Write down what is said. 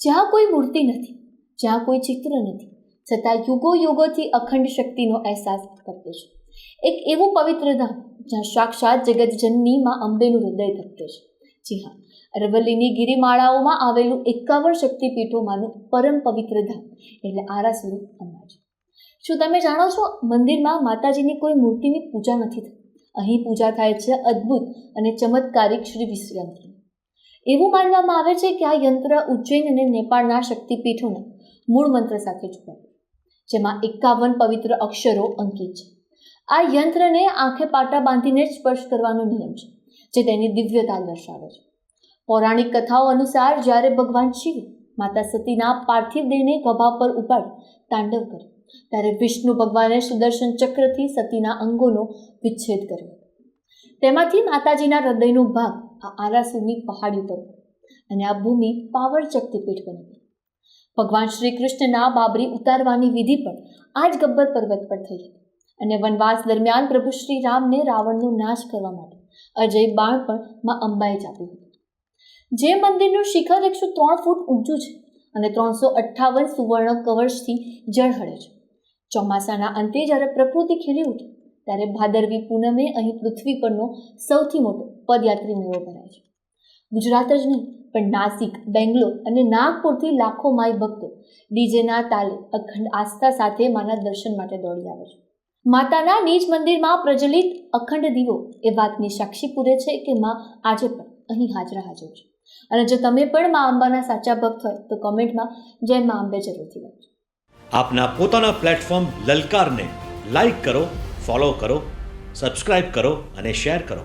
જ્યાં કોઈ મૂર્તિ નથી, જ્યાં કોઈ ચિત્ર નથી, છતાં યુગો યુગોથી અખંડ શક્તિનો અહેસાસ કરતે છે. એક એવું પવિત્ર ધામ જ્યાં સાક્ષાત જગતજનની માં અંબેનું હૃદય ધબકે છે. જી હા, અરવલ્લીની ગિરિમાળાઓમાં આવેલું 51 શક્તિપીઠોમાંનું પરમ પવિત્ર ધામ એટલે આરાસુરી અંબાજી. શું તમે જાણો છો, મંદિરમાં માતાજીની કોઈ મૂર્તિની પૂજા નથી થતી. અહીં પૂજા થાય છે અદ્ભુત અને ચમત્કારિક શ્રી વિષયંત્રની. એવું માનવામાં આવે છે કે આ યંત્ર ઉજ્જૈન અને નેપાળના શક્તિપીઠોના મૂળ મંત્ર સાથે જોડાયેલું, જેમાં 51 પવિત્ર અક્ષરો અંકિત છે. આ યંત્રને આંખે પાટા બાંધીને જ સ્પર્શ કરવાનો નિયમ છે, જે તેની દિવ્યતા દર્શાવે છે. પૌરાણિક કથાઓ અનુસાર જ્યારે ભગવાન શિવે માતા સતીના પાર્થિવ દેહને ખભા પર ઉપાડી તાંડવ કર્યું, ત્યારે વિષ્ણુ ભગવાને સુદર્શન ચક્રથી સતીના અંગોનો વિચ્છેદ કર્યો. તેમાંથી માતાજીના હૃદયનો ભાગ આ આરાસુરની પહાડી પર અને આ ભૂમિ પાવર શક્તિપીઠ બની ગઈ. ભગવાન શ્રી કૃષ્ણના બાબરી ઉતારવાની વિધિ પણ આ જ ગબ્બર પર્વત પર થઈ હતી અને વનવાસ દરમિયાન પ્રભુ શ્રી રામને રાવણનો નાશ કરવા માટે અજય બાણ પણ માં અંબાએ જ આપ્યું હતું. જે મંદિરનું શિખર 103 ફૂટ ઊંચું છે અને 358 સુવર્ણ કવચથી ઝળહળે છે. ચોમાસાના અંતે જ્યારે પ્રકૃતિ ખીલી ઉઠે ત્યારે ભાદરવી પૂનમે અહીં પૃથ્વી પરનો સૌથી મોટો પદયાત્રી મેળો ભરાય છે. ગુજરાત જ નહીં પણ નાસિક, બેંગ્લોર અને નાગપુરથી લાખો માઈ ભક્તો ડીજેના તાલે અખંડ આસ્થા સાથે માના દર્શન માટે દોડી આવે છે. માતાના નિજ મંદિરમાં પ્રજ્વલિત અખંડ દીવો એ વાતની સાક્ષી પૂરે છે કે માં આજે પણ અહીં હાજર છે. અને જો તમે પણ મા અંબાના સાચા ભક્ત હોય તો કોમેન્ટમાં જય મા અંબે જરૂરથી લખજો. આપના પોતાના પ્લેટફોર્મ લલકારને લાઈક કરો, ફોલો કરો, સબસ્ક્રાઇબ કરો અને શેર કરો.